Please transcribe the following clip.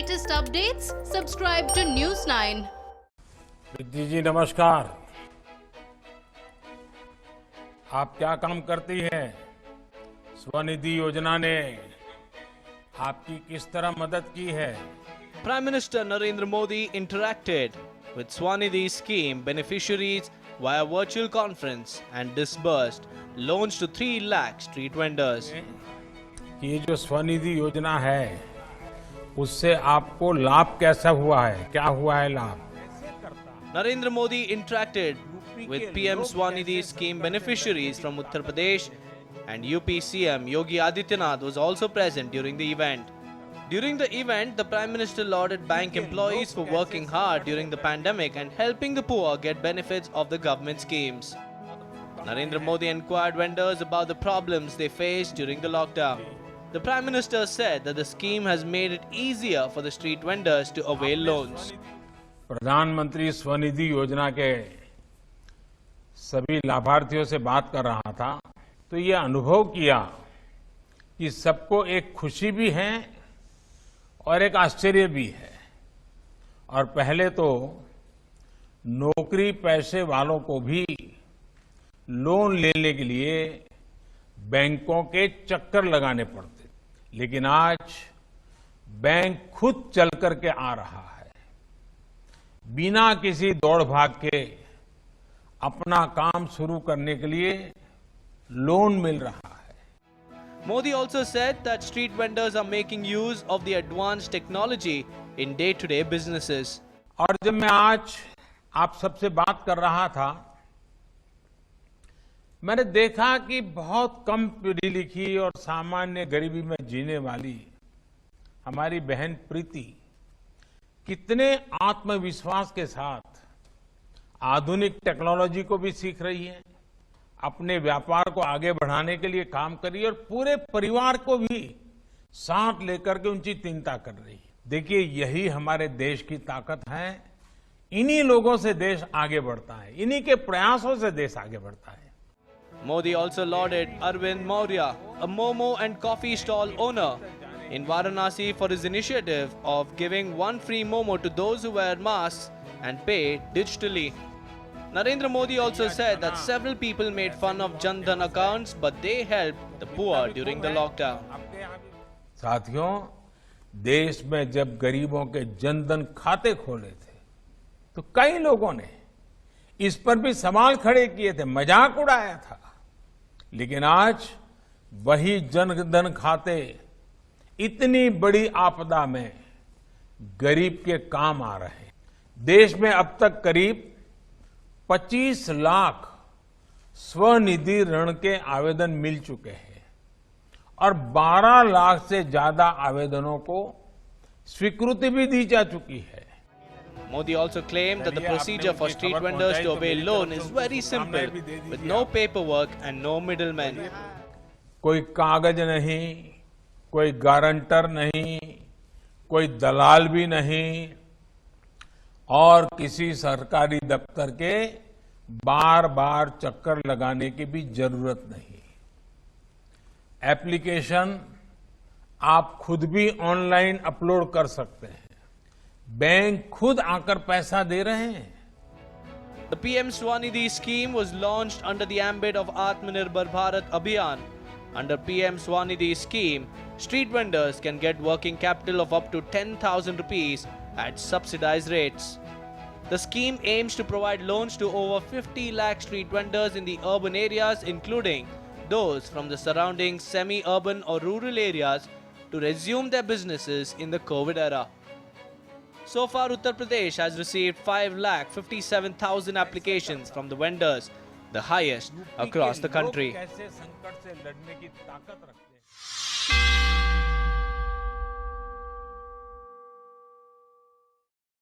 latest updates, subscribe to News 9. Riddhi जी नमस्कार। आप क्या काम करती हैं? स्वनिधि योजना ने आपकी किस तरह मदद की है? Prime Minister Narendra Modi interacted with Swanidhi scheme beneficiaries via virtual conference and disbursed loans to 3 lakh street vendors. ये जो स्वनिधि योजना है उससे आपको लाभ कैसा हुआ है? क्या हुआ है लाभ? Narendra Modi interacted with PM Swanidhi scheme beneficiaries from Uttar Pradesh, and UP CM Yogi Adityanath was also present during the event. During the event, the Prime Minister lauded bank employees for working hard during the pandemic and helping the poor get benefits of the government schemes. Narendra Modi inquired vendors about the problems they faced during the lockdown. The Prime Minister said that the scheme has made it easier for the street vendors to avail loans. प्रधानमंत्री स्वनिधि योजना के सभी लाभार्थियों से बात कर रहा था तो ये अनुभव किया कि सबको एक खुशी भी है और एक आश्चर्य भी है। और पहले तो नौकरी पैसे वालों को भी लोन लेने के लिए बैंकों के चक्कर लगाने पड़ते, लेकिन आज बैंक खुद चल करके आ रहा है। बिना किसी दौड़ भाग के अपना काम शुरू करने के लिए लोन मिल रहा है। Modi also said that street vendors are making use of the advanced technology in day-to-day businesses. और जब मैं आज आप सबसे बात कर रहा था, मैंने देखा कि बहुत कम पढ़ी लिखी और सामान्य गरीबी में जीने वाली हमारी बहन प्रीति कितने आत्मविश्वास के साथ आधुनिक टेक्नोलॉजी को भी सीख रही है, अपने व्यापार को आगे बढ़ाने के लिए काम कर रही है और पूरे परिवार को भी साथ लेकर के उनकी चिंता कर रही है। देखिए, यही हमारे देश की ताकत है। इन्हीं लोगों से देश आगे बढ़ता है, इन्हीं के प्रयासों से देश आगे बढ़ता है। Modi also lauded Arvind Maurya, a momo and coffee stall owner in Varanasi, for his initiative of giving one free momo to those who wear masks and pay digitally. Narendra Modi also said that several people made fun of Jan Dhan accounts, but they helped the poor during the lockdown. साथियों, देश में जब गरीबों के जनधन खाते खोले थे तो कई लोगों ने इस पर भी सवाल खड़े किए थे, मजाक उड़ाया था, लेकिन आज वही जनधन खाते इतनी बड़ी आपदा में गरीब के काम आ रहे हैं। देश में अब तक करीब 25 लाख स्वनिधि ऋण के आवेदन मिल चुके हैं और 12 लाख से ज्यादा आवेदनों को स्वीकृति भी दी जा चुकी है। Modi also claimed that the procedure for street vendors to avail loan is very simple, with no paperwork and no middlemen. कोई कागज नहीं, कोई गारंटर नहीं, कोई दलाल भी नहीं और किसी सरकारी दफ्तर के बार बार चक्कर लगाने की भी जरूरत नहीं। एप्लीकेशन आप खुद भी ऑनलाइन अपलोड कर सकते हैं, बैंक खुद आकर पैसा दे रहे हैं। The PM Swanidhi scheme was launched under the ambit of Atmanirbhar Bharat Abhiyan. Under PM Swanidhi scheme, street vendors can get working capital of up to 10,000 rupees at subsidized rates. The scheme aims to provide loans to over 50 lakh street vendors in the urban areas, including those from the surrounding semi-urban or rural areas, to resume their businesses in the COVID era. So far, Uttar Pradesh has received 5,57,000 applications from the vendors, the highest across the country.